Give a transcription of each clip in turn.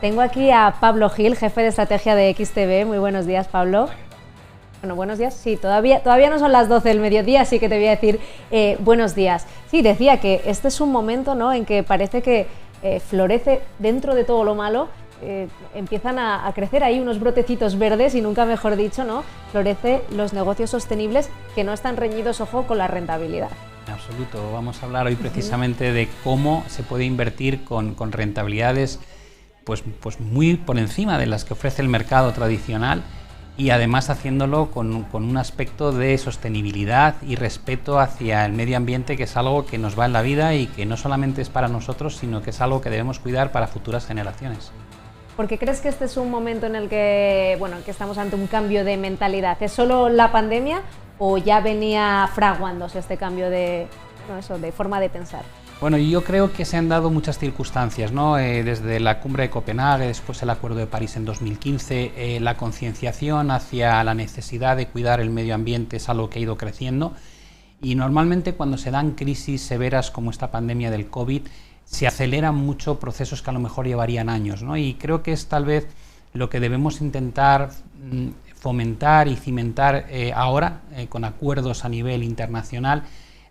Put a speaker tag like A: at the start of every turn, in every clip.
A: Tengo aquí a Pablo Gil, jefe de estrategia de XTB. Muy buenos días, Pablo. Bueno, buenos días. Sí, todavía no son las 12 del mediodía, así que te voy a decir buenos días. Sí, decía que este es un momento, ¿no?, en que parece que florece dentro de todo lo malo. Empiezan a crecer ahí unos brotecitos verdes y nunca mejor dicho, ¿no? Florece los negocios sostenibles que no están reñidos, ojo, con la rentabilidad.
B: En absoluto. Vamos a hablar hoy precisamente de cómo se puede invertir con rentabilidades pues muy por encima de las que ofrece el mercado tradicional y además haciéndolo con un aspecto de sostenibilidad y respeto hacia el medio ambiente, que es algo que nos va en la vida y que no solamente es para nosotros, sino que es algo que debemos cuidar para futuras generaciones.
A: ¿Por qué crees que este es un momento en el que, que estamos ante un cambio de mentalidad? ¿Es solo la pandemia o ya venía fraguándose este cambio de forma de pensar?
B: Bueno, yo creo que se han dado muchas circunstancias, ¿no? Desde la cumbre de Copenhague, después el Acuerdo de París en 2015, la concienciación hacia la necesidad de cuidar el medio ambiente es algo que ha ido creciendo, y normalmente cuando se dan crisis severas como esta pandemia del COVID, se aceleran mucho procesos que a lo mejor llevarían años, ¿no? Y creo que es tal vez lo que debemos intentar fomentar y cimentar ahora con acuerdos a nivel internacional,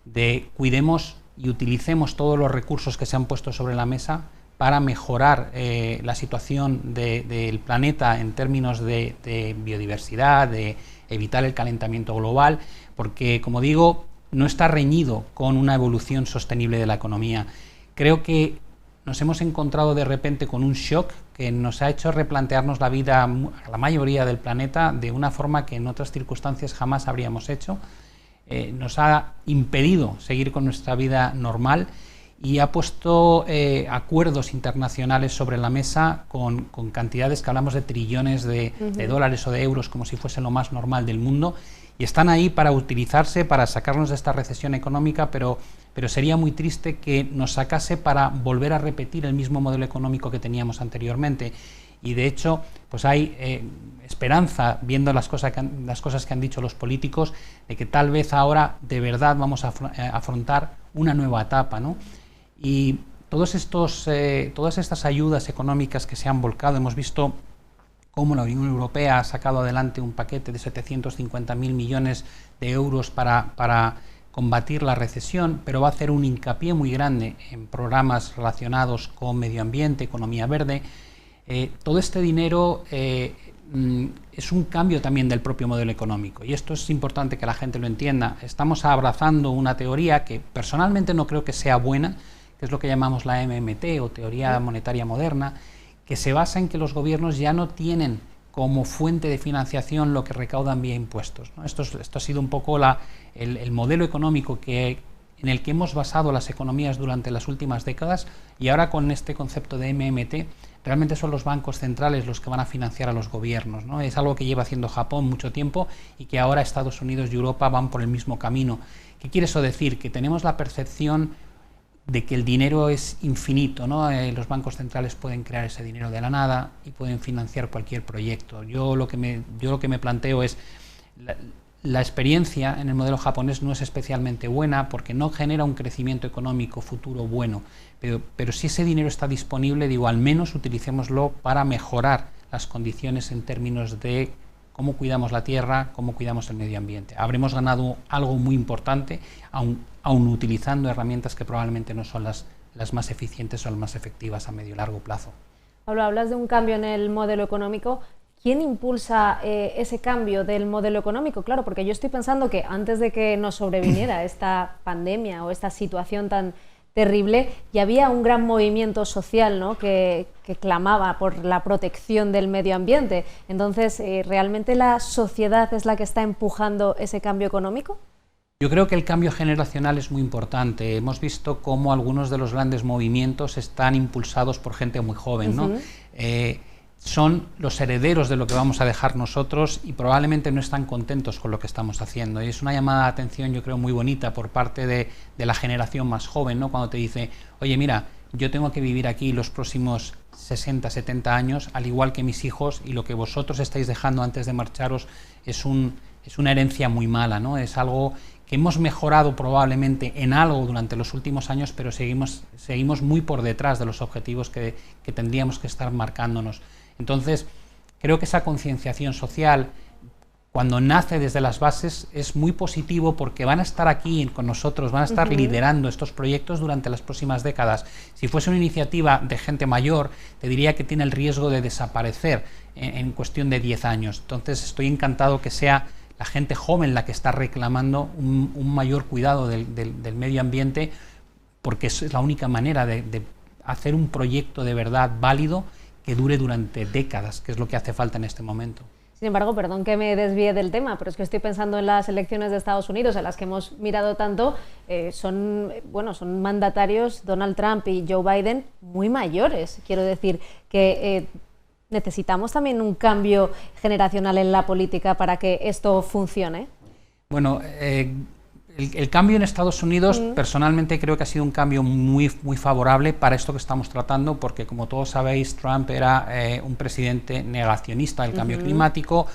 B: de cuidemos y utilicemos todos los recursos que se han puesto sobre la mesa para mejorar la situación del planeta en términos de biodiversidad, de evitar el calentamiento global, porque, como digo, no está reñido con una evolución sostenible de la economía. Creo que nos hemos encontrado de repente con un shock que nos ha hecho replantearnos la vida a la mayoría del planeta de una forma que en otras circunstancias jamás habríamos hecho. Nos ha impedido seguir con nuestra vida normal y ha puesto acuerdos internacionales sobre la mesa con cantidades que hablamos de trillones de dólares o de euros, como si fuese lo más normal del mundo, y están ahí para utilizarse, para sacarnos de esta recesión económica, pero sería muy triste que nos sacase para volver a repetir el mismo modelo económico que teníamos anteriormente. Y de hecho, pues hay esperanza, viendo las cosas que han dicho los políticos, de que tal vez ahora de verdad vamos a afrontar una nueva etapa, ¿no? Y todas estas ayudas económicas que se han volcado, hemos visto cómo la Unión Europea ha sacado adelante un paquete de 750.000 millones de euros para combatir la recesión, pero va a hacer un hincapié muy grande en programas relacionados con medio ambiente, economía verde. Todo este dinero es un cambio también del propio modelo económico, y esto es importante que la gente lo entienda. Estamos abrazando una teoría que personalmente no creo que sea buena, que es lo que llamamos la MMT o teoría monetaria moderna, que se basa en que los gobiernos ya no tienen como fuente de financiación lo que recaudan vía impuestos, ¿no? Esto ha sido un poco el modelo económico en el que hemos basado las economías durante las últimas décadas, y ahora con este concepto de MMT realmente son los bancos centrales los que van a financiar a los gobiernos, ¿no? Es algo que lleva haciendo Japón mucho tiempo y que ahora Estados Unidos y Europa van por el mismo camino. ¿Qué quiere eso decir? Que tenemos la percepción de que el dinero es infinito, ¿no? Los bancos centrales pueden crear ese dinero de la nada y pueden financiar cualquier proyecto. Yo lo que me planteo es la experiencia en el modelo japonés no es especialmente buena porque no genera un crecimiento económico futuro bueno, pero si ese dinero está disponible, digo, al menos utilicémoslo para mejorar las condiciones en términos de cómo cuidamos la tierra, cómo cuidamos el medio ambiente. Habremos ganado algo muy importante, aun utilizando herramientas que probablemente no son las más eficientes o las más efectivas a medio y largo plazo.
A: Pablo, hablas de un cambio en el modelo económico. ¿Quién impulsa ese cambio del modelo económico? Claro, porque yo estoy pensando que antes de que nos sobreviniera esta pandemia o esta situación tan terrible, ya había un gran movimiento social, ¿no?, que clamaba por la protección del medio ambiente. Entonces, ¿realmente la sociedad es la que está empujando ese cambio económico?
B: Yo creo que el cambio generacional es muy importante. Hemos visto cómo algunos de los grandes movimientos están impulsados por gente muy joven, ¿no? Son los herederos de lo que vamos a dejar nosotros y probablemente no están contentos con lo que estamos haciendo. Y es una llamada de atención, yo creo, muy bonita por parte de la generación más joven, ¿no? Cuando te dice, oye, mira, yo tengo que vivir aquí los próximos 60, 70 años, al igual que mis hijos, y lo que vosotros estáis dejando antes de marcharos es una herencia muy mala, ¿no? Es algo que hemos mejorado probablemente en algo durante los últimos años, pero seguimos muy por detrás de los objetivos que tendríamos que estar marcándonos. Entonces, creo que esa concienciación social, cuando nace desde las bases, es muy positivo porque van a estar aquí con nosotros, van a estar liderando estos proyectos durante las próximas décadas. Si fuese una iniciativa de gente mayor, te diría que tiene el riesgo de desaparecer en cuestión de 10 años. Entonces, estoy encantado que sea la gente joven la que está reclamando un mayor cuidado del medio ambiente, porque es la única manera de hacer un proyecto de verdad válido que dure durante décadas, que es lo que hace falta en este momento.
A: Sin embargo, perdón que me desvíe del tema, pero es que estoy pensando en las elecciones de Estados Unidos, en las que hemos mirado tanto, son mandatarios, Donald Trump y Joe Biden, muy mayores. Quiero decir que necesitamos también un cambio generacional en la política para que esto funcione.
B: Bueno, el cambio en Estados Unidos, personalmente creo que ha sido un cambio muy lo para esto que estamos tratando, porque como todos sabéis, Trump era un presidente negacionista del cambio climático,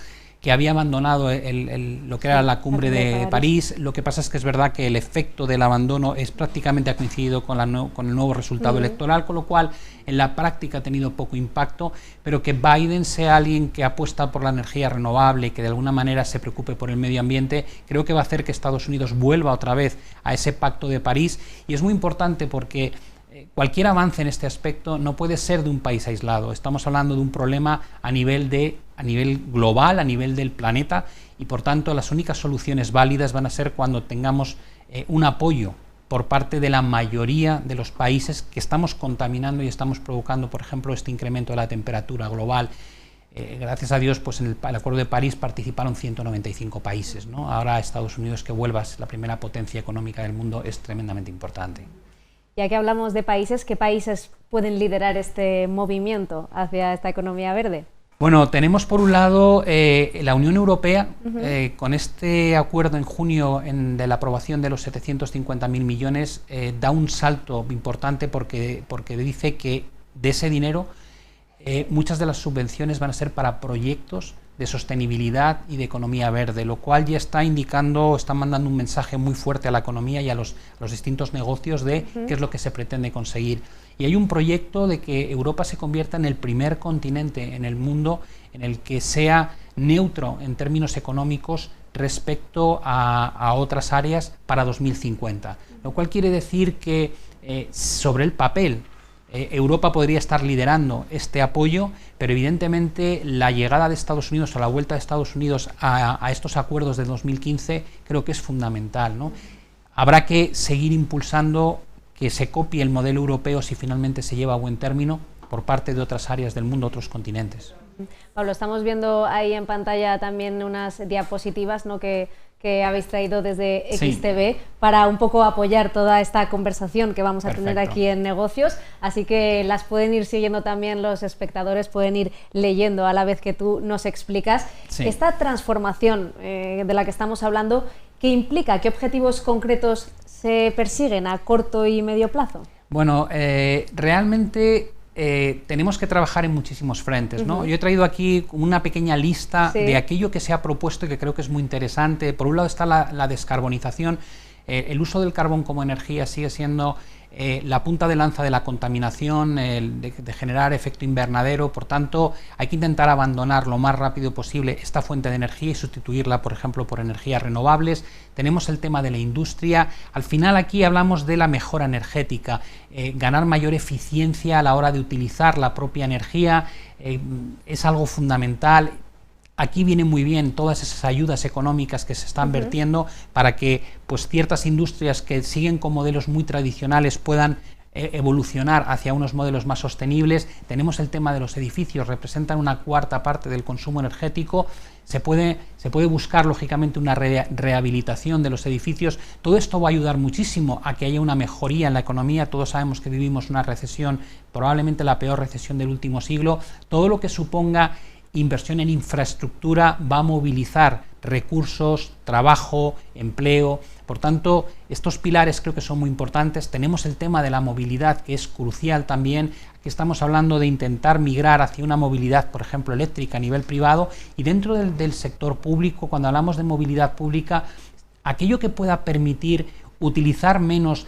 B: que había abandonado lo que era la cumbre de París. Lo que pasa es que es verdad que el efecto del abandono prácticamente ha coincidido con el nuevo resultado electoral, con lo cual en la práctica ha tenido poco impacto, pero que Biden sea alguien que apuesta por la energía renovable y que de alguna manera se preocupe por el medio ambiente, creo que va a hacer que Estados Unidos vuelva otra vez a ese pacto de París, y es muy importante porque cualquier avance en este aspecto no puede ser de un país aislado. Estamos hablando de un problema a nivel global, a nivel del planeta, y por tanto las únicas soluciones válidas van a ser cuando tengamos un apoyo por parte de la mayoría de los países que estamos contaminando y estamos provocando, por ejemplo, este incremento de la temperatura global. Gracias a Dios, pues en el Acuerdo de París participaron 195 países, ¿no? Ahora Estados Unidos, que vuelva a ser la primera potencia económica del mundo, es tremendamente importante.
A: Ya que hablamos de países, ¿qué países pueden liderar este movimiento hacia esta economía verde?
B: Bueno, tenemos por un lado la Unión Europea, con este acuerdo en junio de la aprobación de los 750.000 millones, da un salto importante porque dice que de ese dinero muchas de las subvenciones van a ser para proyectos de sostenibilidad y de economía verde, lo cual ya está mandando un mensaje muy fuerte a la economía y a los distintos negocios de qué es lo que se pretende conseguir. Y hay un proyecto de que Europa se convierta en el primer continente en el mundo en el que sea neutro en términos económicos respecto a otras áreas para 2050, lo cual quiere decir que sobre el papel Europa podría estar liderando este apoyo, pero evidentemente la llegada de Estados Unidos o la vuelta de Estados Unidos a estos acuerdos de 2015 creo que es fundamental, ¿no? Habrá que seguir impulsando que se copie el modelo europeo si finalmente se lleva a buen término por parte de otras áreas del mundo, otros continentes.
A: Pablo, estamos viendo ahí en pantalla también unas diapositivas, ¿no?, que habéis traído desde XTV para un poco apoyar toda esta conversación que vamos a tener aquí en Negocios, así que las pueden ir siguiendo también los espectadores, pueden ir leyendo a la vez que tú nos explicas. Esta transformación de la que estamos hablando, ¿qué implica? ¿Qué objetivos concretos se persiguen a corto y medio plazo? Bueno, realmente tenemos que trabajar en muchísimos frentes, ¿no? Yo he traído aquí una pequeña lista de aquello que se ha propuesto y que creo que es muy interesante. Por un lado está la descarbonización. El uso del carbón como energía sigue siendo la punta de lanza de la contaminación, de generar efecto invernadero. Por tanto, hay que intentar abandonar lo más rápido posible esta fuente de energía y sustituirla, por ejemplo, por energías renovables. Tenemos el tema de la industria. Al final aquí hablamos de la mejora energética, ganar mayor eficiencia a la hora de utilizar la propia energía, es algo fundamental. Aquí vienen muy bien todas esas ayudas económicas que se están vertiendo para que pues, ciertas industrias que siguen con modelos muy tradicionales puedan evolucionar hacia unos modelos más sostenibles. Tenemos el tema de los edificios, representan una cuarta parte del consumo energético. Se puede buscar, lógicamente, una rehabilitación de los edificios. Todo esto va a ayudar muchísimo a que haya una mejoría en la economía. Todos sabemos que vivimos una recesión, probablemente la peor recesión del último siglo. Todo lo que suponga inversión en infraestructura va a movilizar recursos, trabajo, empleo. Por tanto, estos pilares creo que son muy importantes. Tenemos el tema de la movilidad, que es crucial también. Aquí estamos hablando de intentar migrar hacia una movilidad, por ejemplo, eléctrica a nivel privado, y dentro del sector público, cuando hablamos de movilidad pública,
B: aquello que pueda permitir utilizar menos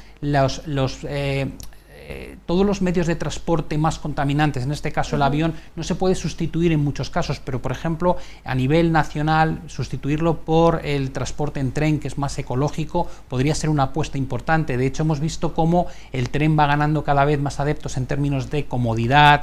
B: todos los medios de transporte más contaminantes, en este caso el avión, no se puede sustituir en muchos casos, pero por ejemplo a nivel nacional sustituirlo por el transporte en tren, que es más ecológico, podría ser una apuesta importante. De hecho, hemos visto cómo el tren va ganando cada vez más adeptos en términos de comodidad,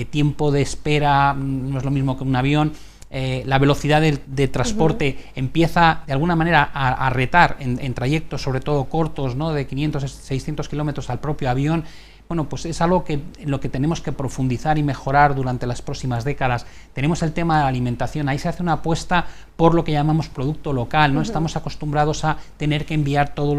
B: tiempo de espera, no es lo mismo que un avión. La velocidad de transporte empieza de alguna manera a retar en trayectos, sobre todo cortos, ¿no?, de 500, 600 kilómetros al propio avión. Bueno, pues es algo en lo que tenemos que profundizar y mejorar durante las próximas décadas. Tenemos el tema de la alimentación, ahí se hace una apuesta por lo que llamamos producto local, ¿no? Estamos acostumbrados a tener que enviar todo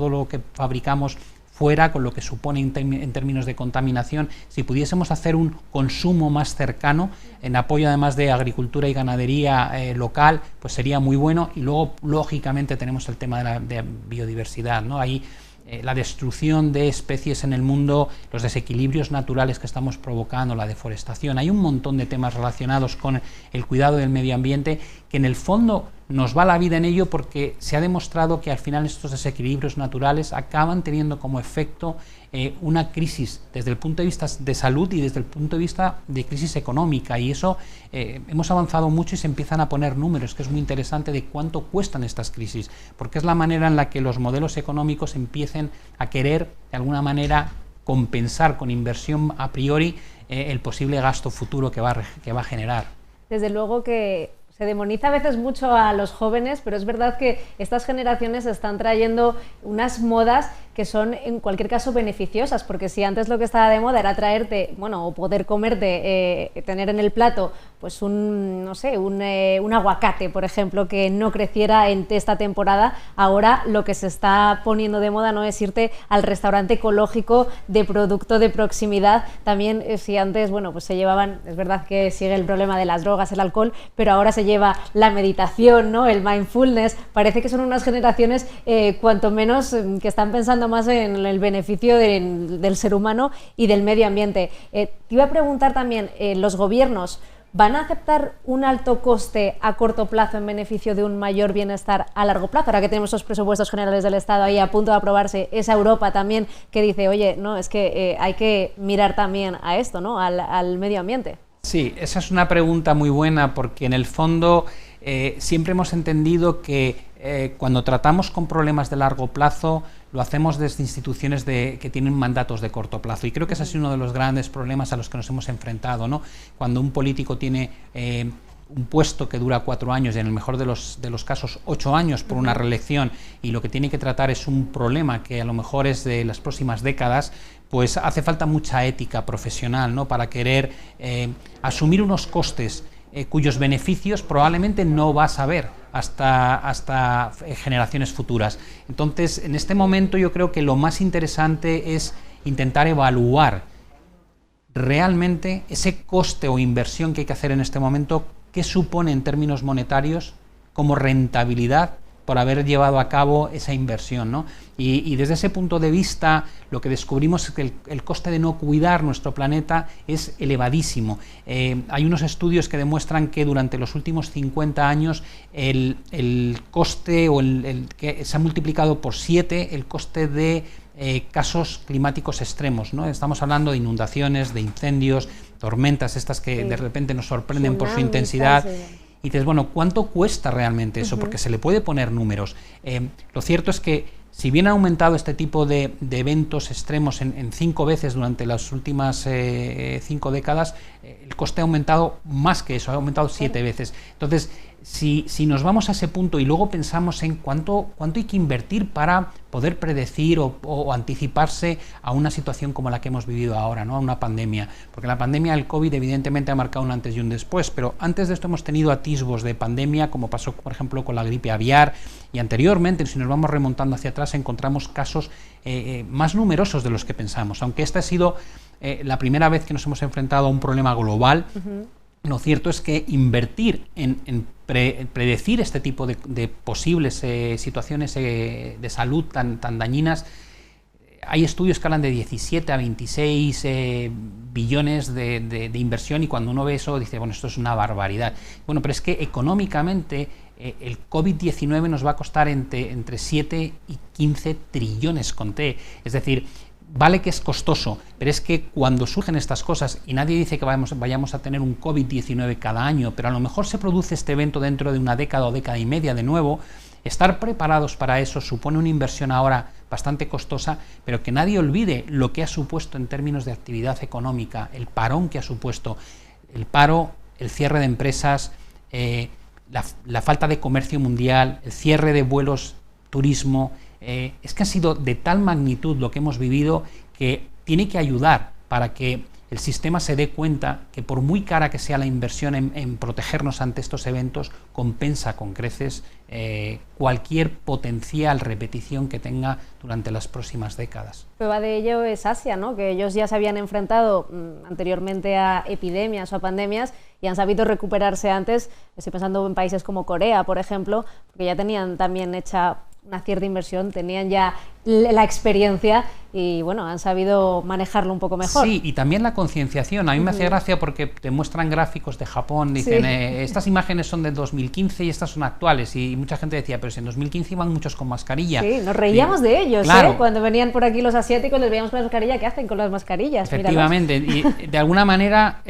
B: lo que fabricamos fuera, con lo que supone en términos de contaminación. Si pudiésemos hacer un consumo más cercano, en apoyo además de agricultura y ganadería local, pues sería muy bueno. Y luego, lógicamente, tenemos el tema de biodiversidad, ¿no? Ahí la destrucción de especies en el mundo, los desequilibrios naturales que estamos provocando, la deforestación. Hay un montón de temas relacionados con el cuidado del medio ambiente que en el fondo nos va la vida en ello, porque se ha demostrado que al final estos desequilibrios naturales acaban teniendo como efecto una crisis desde el punto de vista de salud y desde el punto de vista de crisis económica, y eso hemos avanzado mucho y se empiezan a poner números, que es muy interesante, de cuánto cuestan estas crisis, porque es la manera en la que los modelos económicos empiecen a querer de alguna manera compensar con inversión a priori el posible gasto futuro que va a generar.
A: Desde luego que se demoniza a veces mucho a los jóvenes, pero es verdad que estas generaciones están trayendo unas modas que son en cualquier caso beneficiosas, porque si antes lo que estaba de moda era traerte, bueno, o poder comerte, tener en el plato, pues no sé, un aguacate, por ejemplo, que no creciera en esta temporada, ahora lo que se está poniendo de moda no es irte al restaurante ecológico de producto de proximidad. También si antes, bueno, pues se llevaban, es verdad que sigue el problema de las drogas, el alcohol, pero ahora se lleva la meditación, ¿no?, el mindfulness. Parece que son unas generaciones cuanto menos que están pensando más en el beneficio del ser humano y del medio ambiente. Te iba a preguntar también, ¿los gobiernos van a aceptar un alto coste a corto plazo en beneficio de un mayor bienestar a largo plazo? Ahora que tenemos los presupuestos generales del Estado ahí a punto de aprobarse, esa Europa también que dice, oye, no, es que hay que mirar también a esto, ¿no?, al medio ambiente.
B: Sí, esa es una pregunta muy buena, porque en el fondo siempre hemos entendido que cuando tratamos con problemas de largo plazo lo hacemos desde instituciones que tienen mandatos de corto plazo, y creo que ese ha sido uno de los grandes problemas a los que nos hemos enfrentado, ¿no? Cuando un político tiene un puesto que dura 4 años y en el mejor de los casos 8 años por una reelección, y lo que tiene que tratar es un problema que a lo mejor es de las próximas décadas, pues hace falta mucha ética profesional, ¿no?, para querer asumir unos costes cuyos beneficios probablemente no vas a ver hasta generaciones futuras. Entonces, en este momento yo creo que lo más interesante es intentar evaluar realmente ese coste o inversión que hay que hacer en este momento, qué supone en términos monetarios como rentabilidad por haber llevado a cabo esa inversión, ¿no? Y desde ese punto de vista lo que descubrimos es que el coste de no cuidar nuestro planeta es elevadísimo. Hay unos estudios que demuestran que durante los últimos 50 años el coste que se ha multiplicado por 7 el coste de casos climáticos extremos, ¿no? Estamos hablando de inundaciones, de incendios, tormentas estas que de repente nos sorprenden por su intensidad. Y dices, bueno, ¿cuánto cuesta realmente eso? Porque se le puede poner números. Lo cierto es que si bien ha aumentado este tipo de eventos extremos en 5 veces durante las últimas 5 décadas, el coste ha aumentado más que eso, ha aumentado 7 veces. Entonces, si nos vamos a ese punto y luego pensamos en cuánto hay que invertir para poder predecir o anticiparse a una situación como la que hemos vivido ahora, ¿no?, a una pandemia, porque la pandemia del COVID evidentemente ha marcado un antes y un después, pero antes de esto hemos tenido atisbos de pandemia, como pasó por ejemplo con la gripe aviar, y anteriormente, si nos vamos remontando hacia atrás, encontramos casos más numerosos de los que pensamos. Aunque esta ha sido la primera vez que nos hemos enfrentado a un problema global, lo cierto es que invertir en predecir este tipo de posibles situaciones de salud tan dañinas, hay estudios que hablan de 17 a 26 billones de inversión, y cuando uno ve eso dice, bueno, esto es una barbaridad. Bueno, pero es que económicamente el COVID-19 nos va a costar entre 7 y 15 trillones con T. Es decir, vale que es costoso, pero es que cuando surgen estas cosas, y nadie dice que vayamos a tener un COVID-19 cada año, pero a lo mejor se produce este evento dentro de una década o década y media de nuevo, estar preparados para eso supone una inversión ahora bastante costosa, pero que nadie olvide lo que ha supuesto en términos de actividad económica, el parón que ha supuesto, el paro, el cierre de empresas, la falta de comercio mundial, el cierre de vuelos, turismo. Es que ha sido de tal magnitud lo que hemos vivido que tiene que ayudar para que el sistema se dé cuenta que por muy cara que sea la inversión en protegernos ante estos eventos, compensa con creces cualquier potencial repetición que tenga durante las próximas décadas.
A: Prueba de ello es Asia, ¿no? Que ellos ya se habían enfrentado anteriormente a epidemias o a pandemias y han sabido recuperarse antes. Estoy pensando en países como Corea, por ejemplo, porque ya tenían también hecha una cierta inversión, tenían ya la experiencia y bueno, han sabido manejarlo un poco mejor.
B: Sí, y también la concienciación. A mí me hace gracia porque te muestran gráficos de Japón, dicen, estas imágenes son del 2015 y estas son actuales, y mucha gente decía, pero si en 2015 iban muchos con mascarilla.
A: Sí, nos reíamos de ellos,
B: claro.
A: Cuando venían por aquí los asiáticos les veíamos con la mascarilla, ¿qué hacen con las mascarillas?
B: Efectivamente, míralos. Y de alguna manera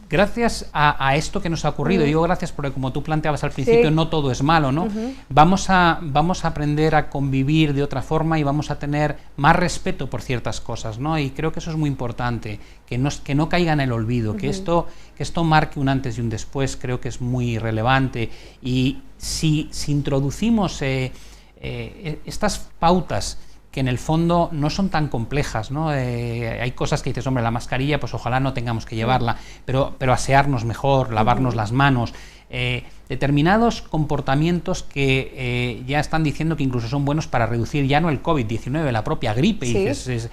B: gracias a esto que nos ha ocurrido, digo gracias porque como tú planteabas al principio, no todo es malo, ¿no? Vamos a aprender a convivir de otra forma y vamos a tener más respeto por ciertas cosas, ¿no? Y creo que eso es muy importante, que no caiga en el olvido, que esto marque un antes y un después, creo que es muy relevante. Y si introducimos estas pautas que en el fondo no son tan complejas, ¿no? Hay cosas que dices, hombre, la mascarilla, pues ojalá no tengamos que llevarla, pero asearnos mejor, lavarnos las manos, determinados comportamientos que ya están diciendo que incluso son buenos para reducir ya no el COVID-19, la propia gripe, y dices,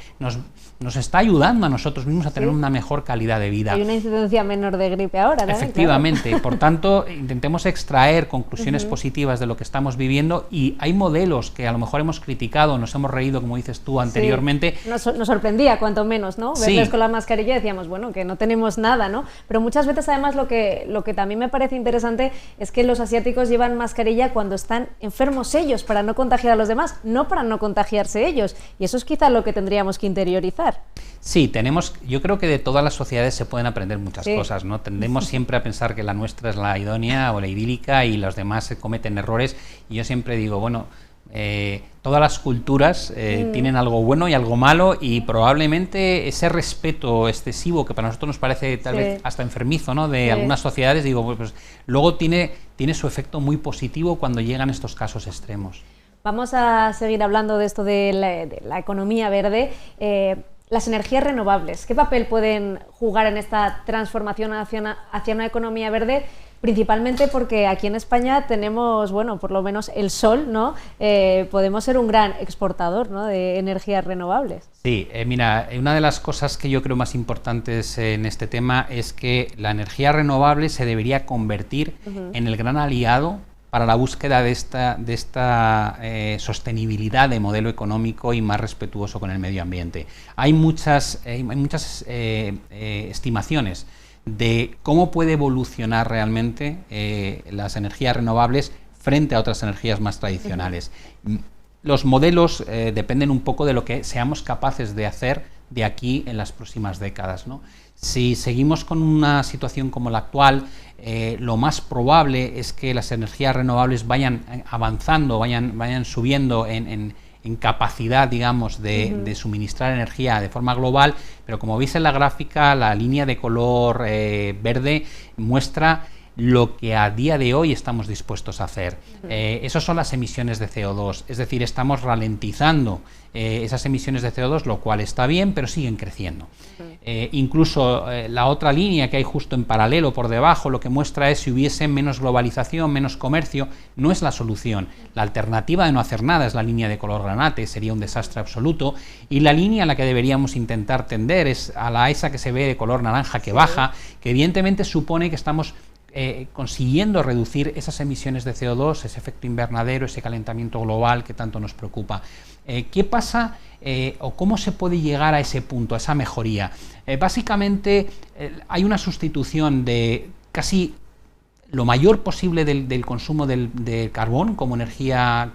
B: nos está ayudando a nosotros mismos a tener una mejor calidad de vida.
A: Hay una incidencia menor de gripe ahora, ¿no?
B: Efectivamente,
A: claro.
B: Por tanto, intentemos extraer conclusiones positivas de lo que estamos viviendo, y hay modelos que a lo mejor hemos criticado, nos hemos reído, como dices tú anteriormente.
A: Nos sorprendía, cuanto menos, ¿no? Verles con la mascarilla y decíamos, bueno, que no tenemos nada, ¿no? Pero muchas veces, además, lo que también me parece interesante es que los asiáticos llevan mascarilla cuando están enfermos ellos, para no contagiar a los demás, no para no contagiarse ellos. Y eso es quizá lo que tendríamos que interiorizar.
B: Sí, yo creo que de todas las sociedades se pueden aprender muchas cosas, ¿no? Tendemos siempre a pensar que la nuestra es la idónea o la idílica y los demás se cometen errores, y yo siempre digo, bueno, todas las culturas tienen algo bueno y algo malo, y probablemente ese respeto excesivo que para nosotros nos parece tal vez hasta enfermizo, ¿no? De algunas sociedades, digo, pues luego tiene su efecto muy positivo cuando llegan estos casos extremos.
A: Vamos a seguir hablando de esto de la economía verde. Las energías renovables, ¿qué papel pueden jugar en esta transformación hacia una economía verde? Principalmente porque aquí en España tenemos, bueno, por lo menos el sol, ¿no? Podemos ser un gran exportador, ¿no?, de energías renovables.
B: Sí, mira, una de las cosas que yo creo más importantes en este tema es que la energía renovable se debería convertir en el gran aliado para la búsqueda de esta sostenibilidad de modelo económico y más respetuoso con el medio ambiente. Hay muchas estimaciones de cómo puede evolucionar realmente las energías renovables frente a otras energías más tradicionales. Los modelos dependen un poco de lo que seamos capaces de hacer de aquí en las próximas décadas, ¿no? Si seguimos con una situación como la actual, lo más probable es que las energías renovables vayan avanzando, vayan subiendo en capacidad, digamos, de suministrar energía de forma global, pero como veis en la gráfica, la línea de color verde muestra lo que a día de hoy estamos dispuestos a hacer. Esas son las emisiones de CO2, es decir, estamos ralentizando esas emisiones de CO2, lo cual está bien, pero siguen creciendo. Incluso la otra línea que hay justo en paralelo por debajo, lo que muestra es si hubiese menos globalización, menos comercio, no es la solución. La alternativa de no hacer nada es la línea de color granate, sería un desastre absoluto, y la línea a la que deberíamos intentar tender es a esa que se ve de color naranja que baja, que evidentemente supone que estamos consiguiendo reducir esas emisiones de CO2, ese efecto invernadero, ese calentamiento global que tanto nos preocupa. ¿Qué pasa o cómo se puede llegar a ese punto, a esa mejoría? Básicamente hay una sustitución de casi lo mayor posible del consumo de carbón como energía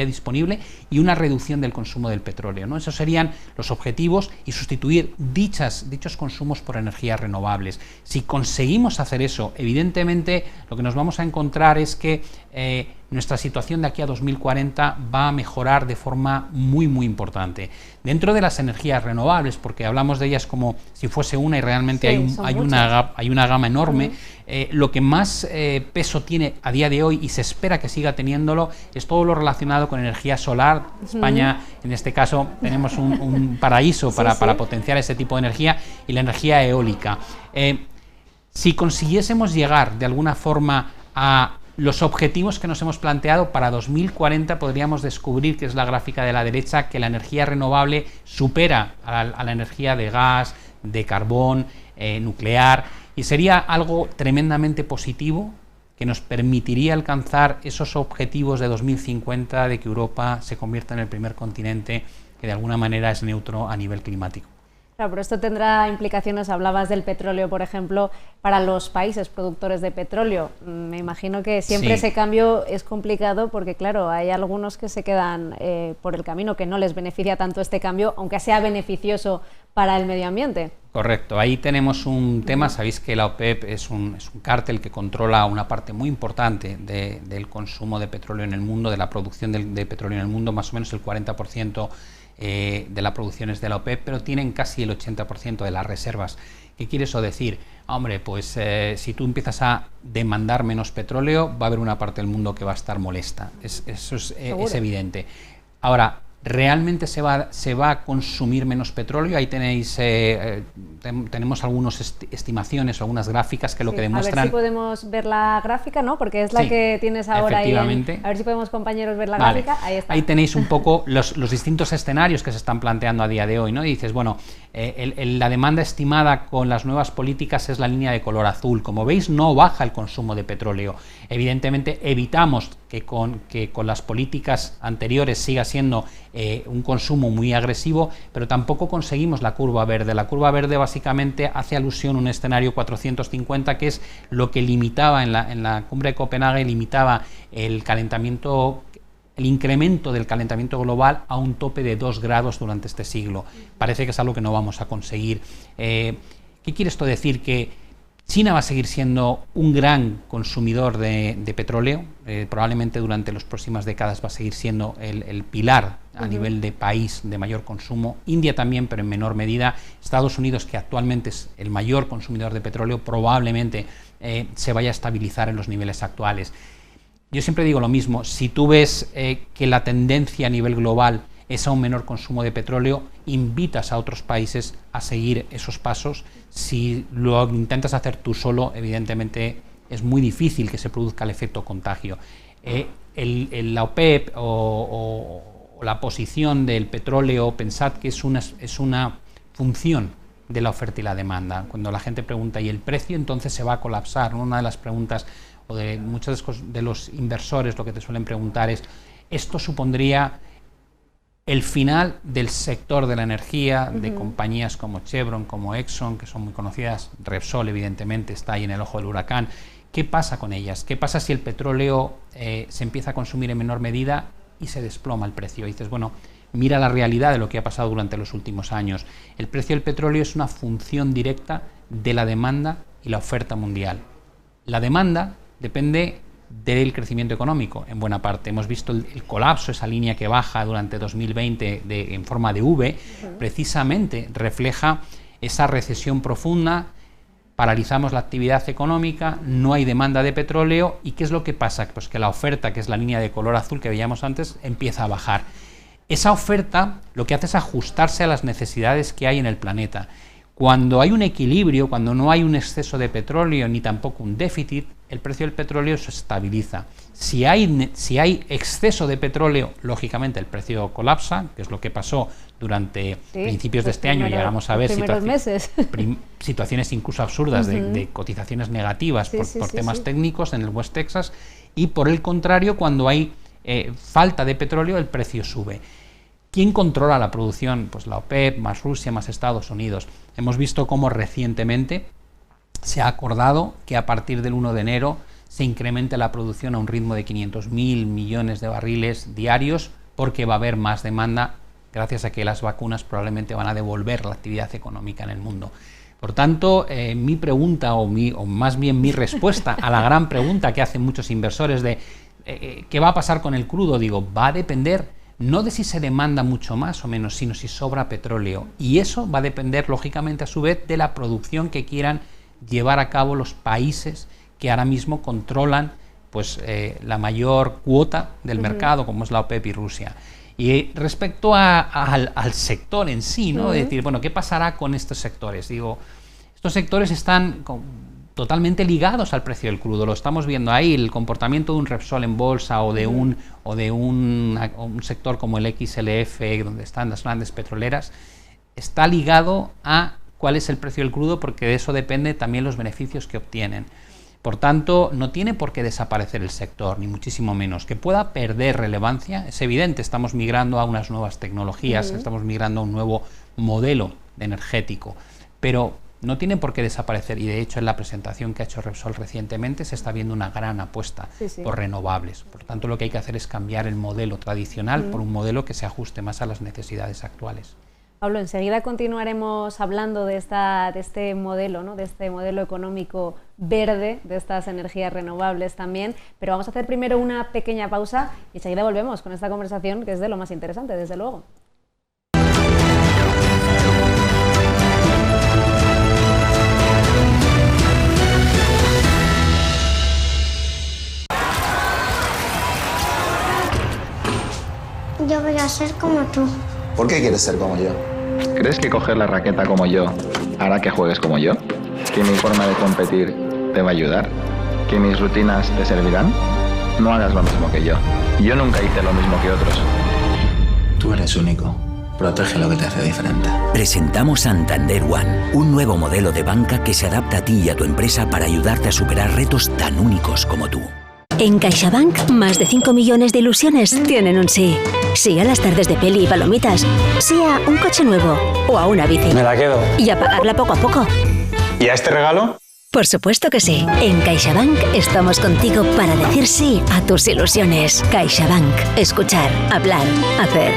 B: disponible y una reducción del consumo del petróleo, ¿no? Esos serían los objetivos, y sustituir dichos consumos por energías renovables. Si conseguimos hacer eso, evidentemente lo que nos vamos a encontrar es que nuestra situación de aquí a 2040 va a mejorar de forma muy importante. Dentro de las energías renovables, porque hablamos de ellas como si fuese una, y realmente hay una gama enorme, lo que más peso tiene a día de hoy, y se espera que siga teniéndolo, es todo lo relacionado con energía solar. España, en este caso, tenemos un paraíso para potenciar ese tipo de energía, y la energía eólica. Si consiguiésemos llegar de alguna forma a los objetivos que nos hemos planteado para 2040, podríamos descubrir, que es la gráfica de la derecha, que la energía renovable supera a la energía de gas, de carbón, nuclear, y sería algo tremendamente positivo que nos permitiría alcanzar esos objetivos de 2050 de que Europa se convierta en el primer continente que de alguna manera es neutro a nivel climático.
A: Claro, pero esto tendrá implicaciones. Hablabas del petróleo, por ejemplo, para los países productores de petróleo. Me imagino que siempre ese cambio es complicado, porque claro, hay algunos que se quedan por el camino, que no les beneficia tanto este cambio, aunque sea beneficioso para el medio ambiente. Correcto, ahí tenemos un tema. Sabéis que la OPEP es un cártel que controla una parte muy importante del consumo de petróleo en el mundo, de la producción de petróleo en el mundo. Más o menos el 40% de la producción es de la OPEP, pero tienen casi el 80% de las reservas. ¿Qué quiere eso decir? Hombre, pues si tú empiezas a demandar menos petróleo, va a haber una parte del mundo que va a estar molesta. Eso es evidente. Ahora, ¿realmente se va a consumir menos petróleo? Ahí tenéis, tenemos algunas estimaciones o algunas gráficas que lo que demuestran. A ver si podemos ver la gráfica, ¿no? Porque es la que tienes ahora ahí. A ver si podemos, compañeros, ver la gráfica. Ahí está. Ahí tenéis un poco los distintos escenarios que se están planteando a día de hoy, ¿no? Y dices, bueno, la demanda estimada con las nuevas políticas es la línea de color azul. Como veis, no baja el consumo de petróleo. Evidentemente, evitamos que con las políticas anteriores siga siendo un consumo muy agresivo, pero tampoco conseguimos la curva verde. La curva verde básicamente hace alusión a un escenario 450, que es lo que limitaba en la cumbre de Copenhague, limitaba el incremento del calentamiento global a un tope de 2 grados durante este siglo. Parece que es algo que no vamos a conseguir. ¿Qué quiere esto decir? Que China va a seguir siendo un gran consumidor de petróleo, probablemente durante las próximas décadas va a seguir siendo el pilar a nivel de país de mayor consumo. India también, pero en menor medida. Estados Unidos, que actualmente es el mayor consumidor de petróleo, probablemente se vaya a estabilizar en los niveles actuales. Yo siempre digo lo mismo: si tú ves que la tendencia a nivel global es a un menor consumo de petróleo, invitas a otros países a seguir esos pasos. Si lo intentas hacer tú solo, evidentemente es muy difícil que se produzca el efecto contagio. La OPEP o la posición del petróleo, pensad que es una función de la oferta y la demanda. Cuando la gente pregunta, ¿y el precio entonces se va a colapsar?, ¿no? Una de las preguntas, o de muchos de los inversores, lo que te suelen preguntar es, ¿esto supondría el final del sector de la energía, de compañías como Chevron, como Exxon, que son muy conocidas? Repsol, evidentemente, está ahí en el ojo del huracán. ¿Qué pasa con ellas? ¿Qué pasa si el petróleo se empieza a consumir en menor medida y se desploma el precio? Y dices, bueno, mira la realidad de lo que ha pasado durante los últimos años. El precio del petróleo es una función directa de la demanda y la oferta mundial. La demanda depende del crecimiento económico, en buena parte. Hemos visto el colapso, esa línea que baja durante 2020 en forma de V, precisamente refleja esa recesión profunda. Paralizamos la actividad económica, no hay demanda de petróleo, ¿y qué es lo que pasa? Pues que la oferta, que es la línea de color azul que veíamos antes, empieza a bajar. Esa oferta lo que hace es ajustarse a las necesidades que hay en el planeta. Cuando hay un equilibrio, cuando no hay un exceso de petróleo ni tampoco un déficit, el precio del petróleo se estabiliza. Si hay exceso de petróleo, lógicamente el precio colapsa, que es lo que pasó durante principios de este año. Llegamos a ver situaciones incluso absurdas de cotizaciones negativas por temas técnicos en el West Texas, y por el contrario, cuando hay falta de petróleo, el precio sube. ¿Quién controla la producción? Pues la OPEP, más Rusia, más Estados Unidos. Hemos visto cómo recientemente
B: se ha acordado que a partir del 1 de enero se incremente la producción a un ritmo de 500.000 millones de barriles diarios, porque va a haber más demanda gracias a que las vacunas probablemente van a devolver la actividad económica en el mundo. Por tanto, mi pregunta, o más bien mi respuesta a la gran pregunta que hacen muchos inversores de ¿qué va a pasar con el crudo? Digo, va a depender no de si se demanda mucho más o menos, sino si sobra petróleo. Y eso va a depender, lógicamente, a su vez, de la producción que quieran llevar a cabo los países que ahora mismo controlan pues, la mayor cuota del mercado, como es la OPEP y Rusia. Y respecto al sector en sí, ¿no? Es decir, bueno, ¿qué pasará con estos sectores? Digo, estos sectores están totalmente ligados al precio del crudo. Lo estamos viendo ahí, el comportamiento de un Repsol en bolsa o de un sector como el XLF, donde están las grandes petroleras, está ligado a cuál es el precio del crudo, porque de eso depende también los beneficios que obtienen. Por tanto, no tiene por qué desaparecer el sector, ni muchísimo menos. Que pueda perder relevancia, es evidente, estamos migrando a unas nuevas tecnologías, estamos migrando a un nuevo modelo energético, pero no tiene por qué desaparecer, y de hecho en la presentación que ha hecho Repsol recientemente se está viendo una gran apuesta por renovables. Por tanto, lo que hay que hacer es cambiar el modelo tradicional por un modelo que se ajuste más a las necesidades actuales.
A: Pablo, enseguida continuaremos hablando de este modelo, ¿no? De este modelo económico verde, de estas energías renovables también, pero vamos a hacer primero una pequeña pausa y enseguida volvemos con esta conversación, que es de lo más interesante, desde luego.
C: Yo voy a ser como tú.
D: ¿Por qué quieres ser como yo?
E: ¿Crees que coger la raqueta como yo hará que juegues como yo? ¿Que mi forma de competir te va a ayudar? ¿Que mis rutinas te servirán? No hagas lo mismo que yo. Yo nunca hice lo mismo que otros.
D: Tú eres único. Protege lo que te hace diferente.
F: Presentamos Santander One, un nuevo modelo de banca que se adapta a ti y a tu empresa para ayudarte a superar retos tan únicos como tú.
G: En CaixaBank, más de 5 millones de ilusiones tienen un sí. Sí a las tardes de peli y palomitas. Sí a un coche nuevo. O a una bici.
H: Me la quedo.
G: Y a pagarla poco a poco.
H: ¿Y a este regalo?
G: Por supuesto que sí. En CaixaBank estamos contigo para decir sí a tus ilusiones. CaixaBank. Escuchar, hablar, hacer.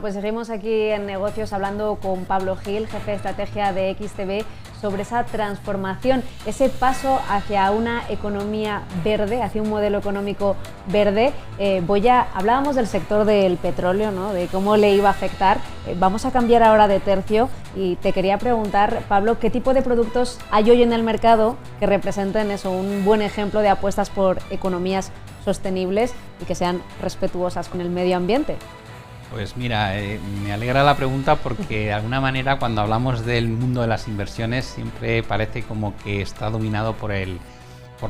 A: Pues seguimos aquí en Negocios hablando con Pablo Gil, jefe de estrategia de XTB, sobre esa transformación, ese paso hacia una economía verde, hacia un modelo económico verde. Hablábamos del sector del petróleo, ¿no? De cómo le iba a afectar. Vamos a cambiar ahora de tercio y te quería preguntar, Pablo, ¿qué tipo de productos hay hoy en el mercado que representen eso, un buen ejemplo de apuestas por economías sostenibles y que sean respetuosas con el medio ambiente?
B: Pues mira, me alegra la pregunta porque de alguna manera cuando hablamos del mundo de las inversiones siempre parece como que está dominado por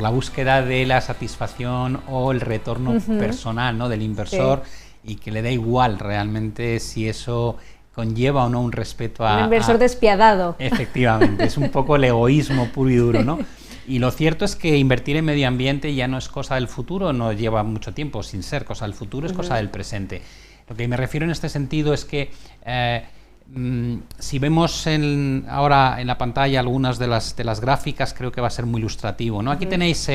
B: la búsqueda de la satisfacción o el retorno personal, ¿no? Del inversor, y que le da igual realmente si eso conlleva o no un respeto a...
A: Un inversor despiadado.
B: Efectivamente, es un poco el egoísmo puro y duro, ¿no? Y lo cierto es que invertir en medio ambiente ya no es cosa del futuro, no lleva mucho tiempo sin ser cosa del futuro, es cosa del presente. Lo que me refiero en este sentido es que si vemos ahora en la pantalla algunas de las gráficas, creo que va a ser muy ilustrativo, ¿no? Aquí tenéis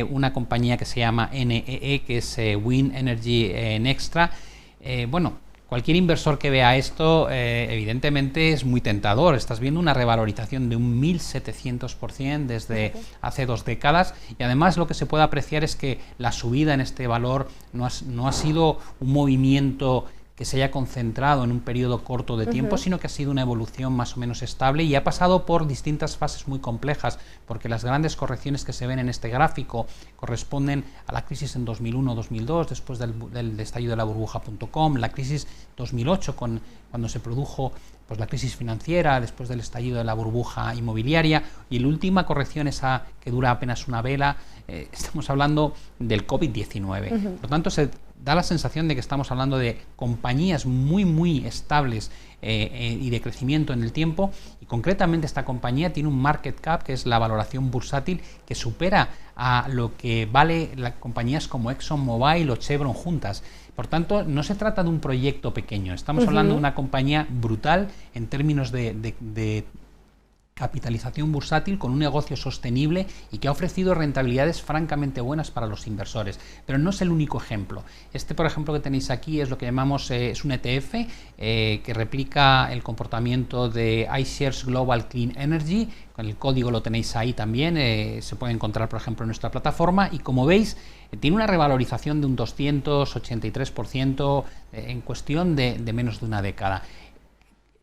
B: una compañía que se llama NEE, que es Wind Energy Nextra. Bueno, Cualquier inversor que vea esto, evidentemente es muy tentador. Estás viendo una revalorización de un 1700% desde hace 2 décadas, y además lo que se puede apreciar es que la subida en este valor no ha sido un movimiento que se haya concentrado en un periodo corto de tiempo, sino que ha sido una evolución más o menos estable y ha pasado por distintas fases muy complejas, porque las grandes correcciones que se ven en este gráfico corresponden a la crisis en 2001-2002, después del estallido de la burbuja.com, la crisis 2008 cuando se produjo pues la crisis financiera, después del estallido de la burbuja inmobiliaria, y la última corrección, esa que dura apenas una vela, estamos hablando del COVID-19. Por tanto, se da la sensación de que estamos hablando de compañías muy estables y de crecimiento en el tiempo, y concretamente esta compañía tiene un market cap, que es la valoración bursátil, que supera a lo que vale las compañías como ExxonMobil o Chevron juntas. Por tanto, no se trata de un proyecto pequeño, estamos hablando de una compañía brutal en términos de capitalización bursátil, con un negocio sostenible y que ha ofrecido rentabilidades francamente buenas para los inversores. Pero no es el único ejemplo. Este, por ejemplo, que tenéis aquí es lo que llamamos, es un ETF que replica el comportamiento de iShares Global Clean Energy. Con el código lo tenéis ahí también, se puede encontrar, por ejemplo, en nuestra plataforma, y como veis, tiene una revalorización de un 283% en cuestión de menos de una década.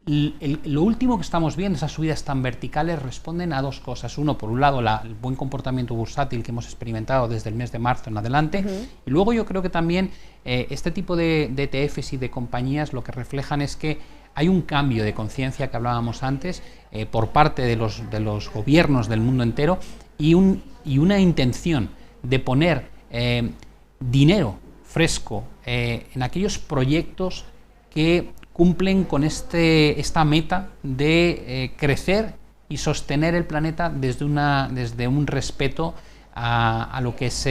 B: Lo último que estamos viendo, esas subidas tan verticales, responden a 2 cosas. Uno, por un lado, el buen comportamiento bursátil que hemos experimentado desde el mes de marzo en adelante, y luego yo creo que también este tipo de ETFs y de compañías lo que reflejan es que hay un cambio de conciencia que hablábamos antes por parte de los gobiernos del mundo entero, y una intención de poner dinero fresco en aquellos proyectos que cumplen con esta meta de crecer y sostener el planeta desde un respeto a lo que es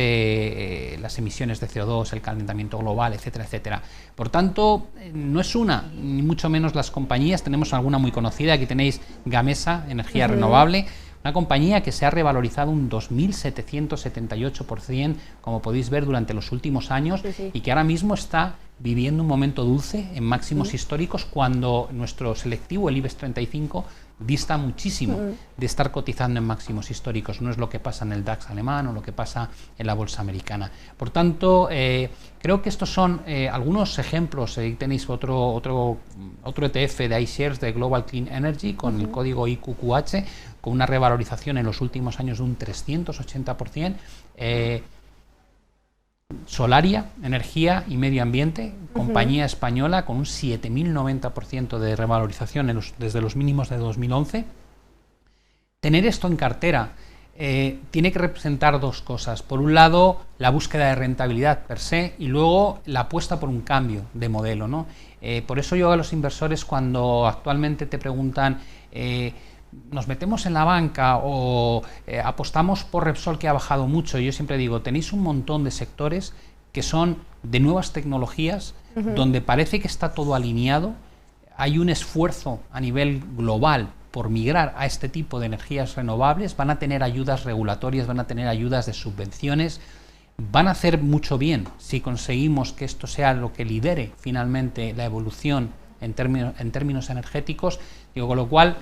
B: las emisiones de CO2, el calentamiento global, etcétera, etcétera. Por tanto, no es una, ni mucho menos las compañías. Tenemos alguna muy conocida, aquí tenéis Gamesa, energía renovable, una compañía que se ha revalorizado un 2.778%, como podéis ver, durante los últimos años, y que ahora mismo está viviendo un momento dulce en máximos históricos, cuando nuestro selectivo, el IBEX 35, dista muchísimo de estar cotizando en máximos históricos. No es lo que pasa en el DAX alemán o lo que pasa en la bolsa americana. Por tanto, creo que estos son algunos ejemplos. Ahí tenéis otro ETF de iShares de Global Clean Energy con el código IQQH, con una revalorización en los últimos años de un 380%. Solaria, energía y medio ambiente, compañía española con un 7.090% de revalorización desde los mínimos de 2011. Tener esto en cartera tiene que representar 2 cosas. Por un lado, la búsqueda de rentabilidad per se, y luego la apuesta por un cambio de modelo, ¿no? Por eso yo a los inversores, cuando actualmente te preguntan ¿nos metemos en la banca o apostamos por Repsol, que ha bajado mucho?, yo siempre digo, tenéis un montón de sectores que son de nuevas tecnologías, donde parece que está todo alineado, hay un esfuerzo a nivel global por migrar a este tipo de energías renovables, van a tener ayudas regulatorias, van a tener ayudas de subvenciones, van a hacer mucho bien si conseguimos que esto sea lo que lidere finalmente la evolución en términos energéticos. Digo, con lo cual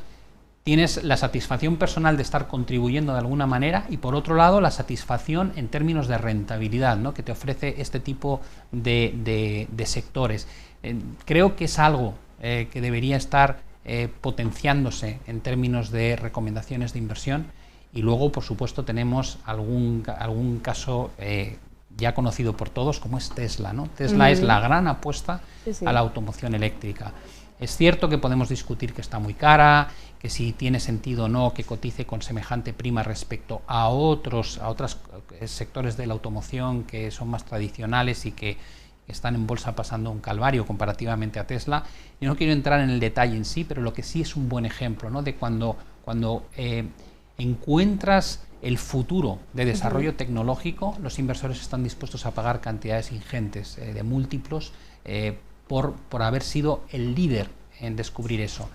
B: tienes la satisfacción personal de estar contribuyendo de alguna manera, y por otro lado la satisfacción en términos de rentabilidad, ¿no?, que te ofrece este tipo de sectores. Creo que es algo que debería estar potenciándose en términos de recomendaciones de inversión. Y luego, por supuesto, tenemos algún caso ya conocido por todos, como es Tesla, ¿no? Tesla es la gran apuesta a la automoción eléctrica. Es cierto que podemos discutir que está muy cara, que si tiene sentido o no que cotice con semejante prima respecto a otros sectores de la automoción que son más tradicionales y que están en bolsa pasando un calvario comparativamente a Tesla. Yo no quiero entrar en el detalle en sí, pero lo que sí es un buen ejemplo, ¿no?, de cuando encuentras el futuro de desarrollo tecnológico, los inversores están dispuestos a pagar cantidades ingentes de múltiplos por haber sido el líder en descubrir eso.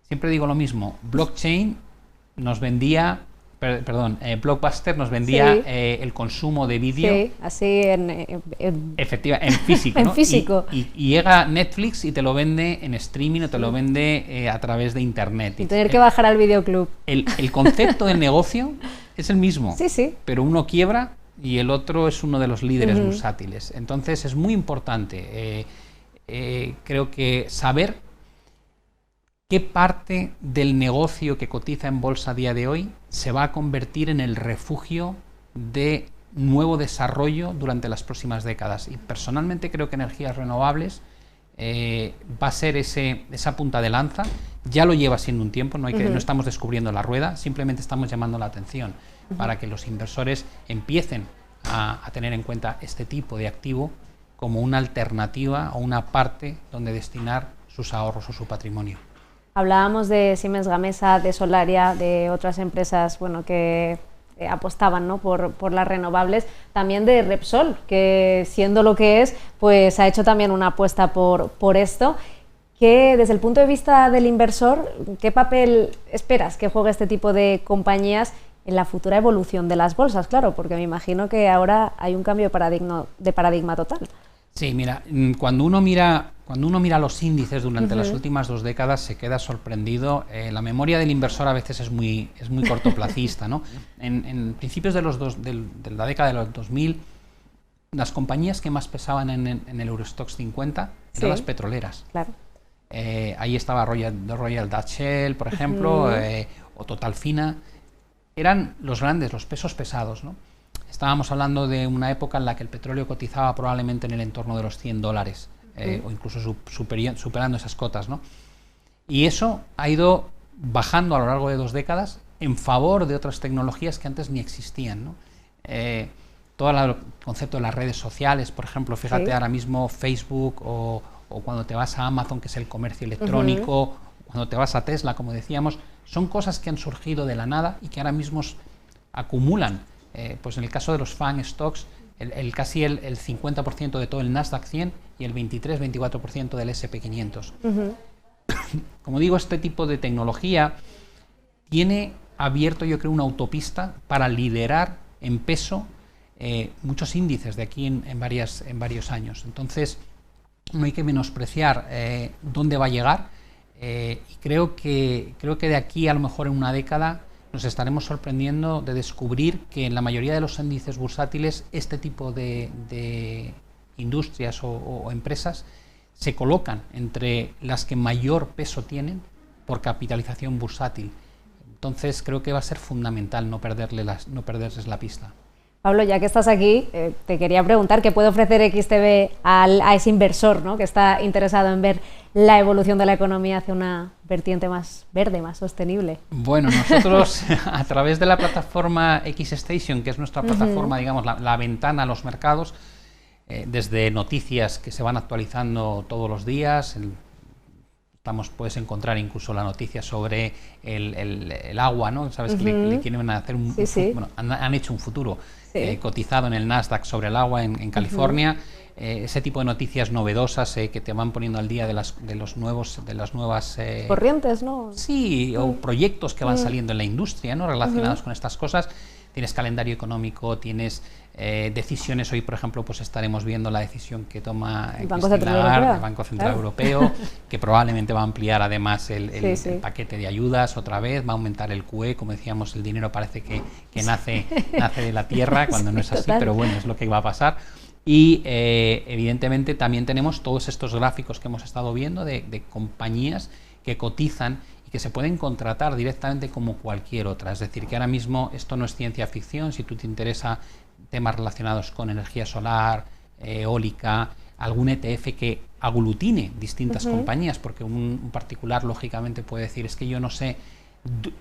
B: Siempre digo lo mismo, blockchain nos vendía Blockbuster nos vendía
A: Sí.
B: el consumo de vídeo.
A: Sí, así
B: Efectivamente, en físico.
A: En
B: ¿no?
A: físico.
B: Y llega Netflix y te lo vende en streaming o te lo vende a través de internet.
A: sin tener que bajar al videoclub.
B: El concepto del negocio es el mismo,
A: Sí, sí.
B: pero uno quiebra y el otro es uno de los líderes bursátiles. Entonces es muy importante, creo que saber qué parte del negocio que cotiza en bolsa a día de hoy se va a convertir en el refugio de nuevo desarrollo durante las próximas décadas. Y personalmente creo que energías renovables va a ser esa punta de lanza. Ya lo lleva siendo un tiempo, no estamos descubriendo la rueda, simplemente estamos llamando la atención para que los inversores empiecen a tener en cuenta este tipo de activo como una alternativa o una parte donde destinar sus ahorros o su patrimonio.
A: Hablábamos de Siemens Gamesa, de Solaria, de otras empresas que apostaban, ¿no?, por las renovables, también de Repsol, que siendo lo que es, pues ha hecho también una apuesta por esto. Que desde el punto de vista del inversor, ¿qué papel esperas que juegue este tipo de compañías en la futura evolución de las bolsas? Claro, porque me imagino que ahora hay un cambio de paradigma total.
B: Sí, mira, cuando uno mira los índices durante las últimas 2 décadas se queda sorprendido. La memoria del inversor a veces es muy cortoplacista, ¿no? En principios de la década de los 2000, las compañías que más pesaban en el Eurostoxx 50 eran las petroleras.
A: Claro.
B: Ahí estaba Royal Dutch Shell, por ejemplo, o Total Fina. Eran los grandes, los pesos pesados, ¿no? Estábamos hablando de una época en la que el petróleo cotizaba probablemente en el entorno de los $100, o incluso superando esas cotas, ¿no? Y eso ha ido bajando a lo largo de 2 décadas en favor de otras tecnologías que antes ni existían, ¿no? Todo el concepto de las redes sociales, por ejemplo, fíjate ahora mismo Facebook o cuando te vas a Amazon, que es el comercio electrónico, cuando te vas a Tesla, como decíamos, son cosas que han surgido de la nada y que ahora mismo acumulan. Pues en el caso de los FANG stocks, casi el 50% de todo el Nasdaq 100 y el 23-24% del S&P 500. Como digo, este tipo de tecnología tiene abierto, yo creo, una autopista para liderar en peso muchos índices de aquí en varios años. Entonces, no hay que menospreciar dónde va a llegar, y creo que de aquí a lo mejor en una década nos estaremos sorprendiendo de descubrir que en la mayoría de los índices bursátiles este tipo de industrias o empresas se colocan entre las que mayor peso tienen por capitalización bursátil. Entonces creo que va a ser fundamental no perderles la pista.
A: Pablo, ya que estás aquí, te quería preguntar qué puede ofrecer XTB a ese inversor, ¿no?, que está interesado en ver la evolución de la economía hacia una vertiente más verde, más sostenible.
B: Bueno, nosotros a través de la plataforma XStation, que es nuestra plataforma, digamos, la ventana a los mercados, desde noticias que se van actualizando todos los días, puedes encontrar incluso la noticia sobre el agua, ¿no? Sabes que le quieren hacer bueno, han hecho un futuro cotizado en el Nasdaq sobre el agua en California. Ese tipo de noticias novedosas que te van poniendo al día de las nuevas
A: corrientes, ¿no?
B: Sí, o proyectos que van saliendo en la industria, ¿no?, relacionados con estas cosas. Tienes calendario económico, tienes decisiones. Hoy, por ejemplo, pues estaremos viendo la decisión que toma
A: el Banco Central
B: Europeo, que probablemente va a ampliar además el paquete de ayudas otra vez, va a aumentar el QE, como decíamos, el dinero parece que nace de la tierra, cuando no es así, pero bueno, es lo que va a pasar. Y evidentemente también tenemos todos estos gráficos que hemos estado viendo de compañías que cotizan y que se pueden contratar directamente como cualquier otra. Es decir, que ahora mismo esto no es ciencia ficción. Si tú te interesa temas relacionados con energía solar, eólica, algún ETF que aglutine distintas compañías, porque un particular lógicamente puede decir, es que yo no sé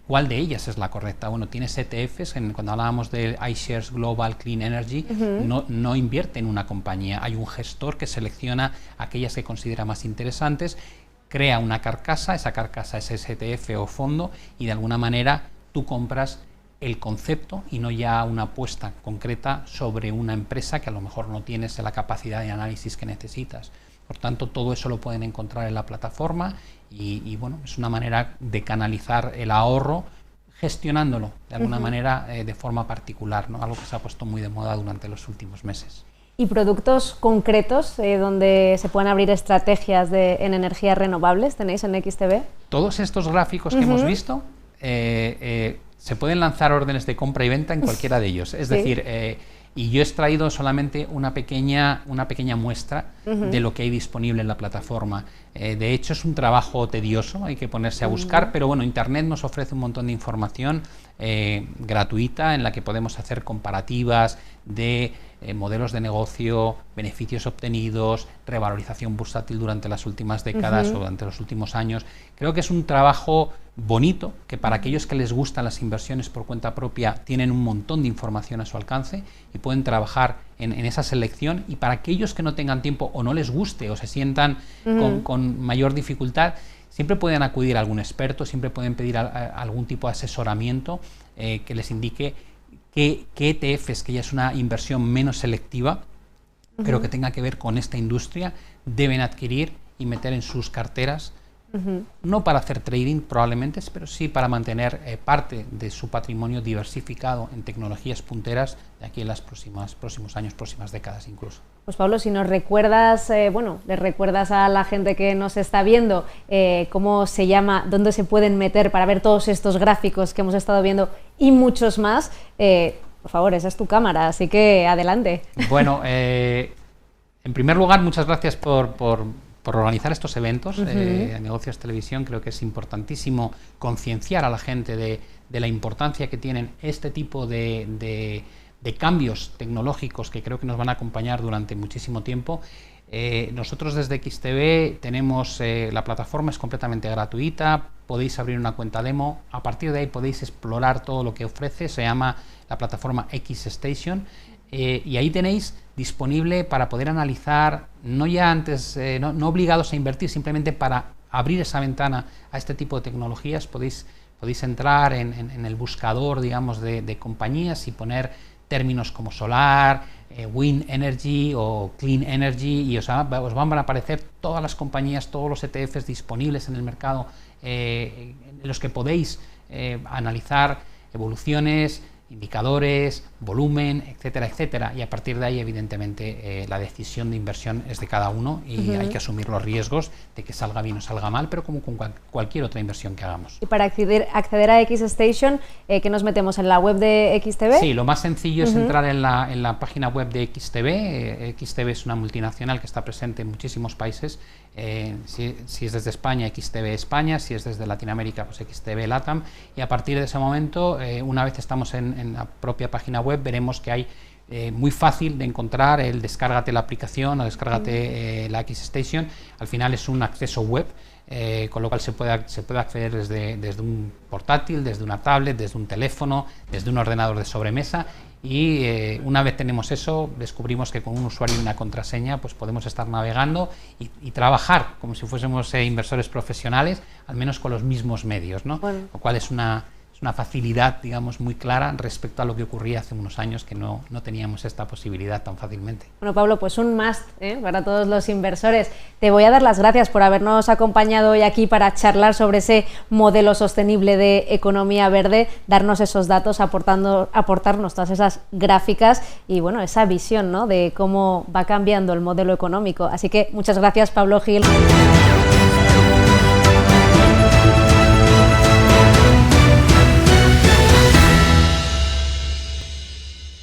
B: cuál de ellas es la correcta. Bueno, tienes ETFs, cuando hablábamos de iShares Global Clean Energy, no invierte en una compañía. Hay un gestor que selecciona aquellas que considera más interesantes, crea una carcasa, esa carcasa es ese ETF o fondo, y de alguna manera tú compras el concepto y no ya una apuesta concreta sobre una empresa que a lo mejor no tienes la capacidad de análisis que necesitas. Por tanto, todo eso lo pueden encontrar en la plataforma y bueno, es una manera de canalizar el ahorro gestionándolo de alguna manera de forma particular, ¿no? Algo que se ha puesto muy de moda durante los últimos meses.
A: ¿Y productos concretos donde se puedan abrir estrategias en energías renovables tenéis en XTB?
B: Todos estos gráficos que hemos visto se pueden lanzar órdenes de compra y venta en cualquiera de ellos. Es decir, y yo he extraído solamente una pequeña muestra de lo que hay disponible en la plataforma. De hecho, es un trabajo tedioso, hay que ponerse a buscar, pero bueno, Internet nos ofrece un montón de información gratuita en la que podemos hacer comparativas de modelos de negocio, beneficios obtenidos, revalorización bursátil durante las últimas décadas o durante los últimos años. Creo que es un trabajo bonito, que para aquellos que les gustan las inversiones por cuenta propia tienen un montón de información a su alcance y pueden trabajar en esa selección, y para aquellos que no tengan tiempo o no les guste o se sientan con mayor dificultad, siempre pueden acudir a algún experto, siempre pueden pedir algún tipo de asesoramiento que les indique qué ETFs, que ya es una inversión menos selectiva, pero que tenga que ver con esta industria, deben adquirir y meter en sus carteras, no para hacer trading probablemente, pero sí para mantener parte de su patrimonio diversificado en tecnologías punteras de aquí en los próximos años, próximas décadas incluso.
A: Pues Pablo, si nos recuerdas, le recuerdas a la gente que nos está viendo cómo se llama, dónde se pueden meter para ver todos estos gráficos que hemos estado viendo y muchos más, por favor, esa es tu cámara, así que adelante.
B: Bueno, en primer lugar, muchas gracias por organizar estos eventos. Negocios Televisión, creo que es importantísimo concienciar a la gente de la importancia que tienen este tipo de cambios tecnológicos que creo que nos van a acompañar durante muchísimo tiempo. Nosotros desde XTB tenemos, la plataforma es completamente gratuita, podéis abrir una cuenta demo, a partir de ahí podéis explorar todo lo que ofrece, se llama la plataforma XStation, y ahí tenéis disponible para poder analizar, no ya antes, no obligados a invertir, simplemente para abrir esa ventana a este tipo de tecnologías, podéis entrar en el buscador, digamos, de compañías y poner términos como solar, wind energy o clean energy, y os van a aparecer todas las compañías, todos los ETFs disponibles en el mercado, en los que podéis analizar evoluciones, indicadores, volumen, etcétera, etcétera, y a partir de ahí evidentemente la decisión de inversión es de cada uno y hay que asumir los riesgos de que salga bien o salga mal, pero como con cualquier otra inversión que hagamos.
A: Y para acceder a XStation, ¿qué nos metemos en la web de XTB?
B: Sí, lo más sencillo es entrar en la página web de XTB. XTB es una multinacional que está presente en muchísimos países. Si es desde España, XTB España; si es desde Latinoamérica, pues XTB LATAM, y a partir de ese momento, una vez estamos en la propia página web, veremos que hay muy fácil de encontrar el descárgate la aplicación o descárgate la XStation. Al final es un acceso web, con lo cual se puede acceder desde un portátil, desde una tablet, desde un teléfono, desde un ordenador de sobremesa, y una vez tenemos eso, descubrimos que con un usuario y una contraseña pues podemos estar navegando y trabajar como si fuésemos inversores profesionales, al menos con los mismos medios, ¿no? Bueno. Lo cual es una facilidad, digamos, muy clara respecto a lo que ocurría hace unos años, que no teníamos esta posibilidad tan fácilmente.
A: Bueno, Pablo, pues un must para todos los inversores. Te voy a dar las gracias por habernos acompañado hoy aquí para charlar sobre ese modelo sostenible de economía verde, darnos esos datos, aportarnos todas esas gráficas y, bueno, esa visión, ¿no?, de cómo va cambiando el modelo económico. Así que muchas gracias, Pablo Gil.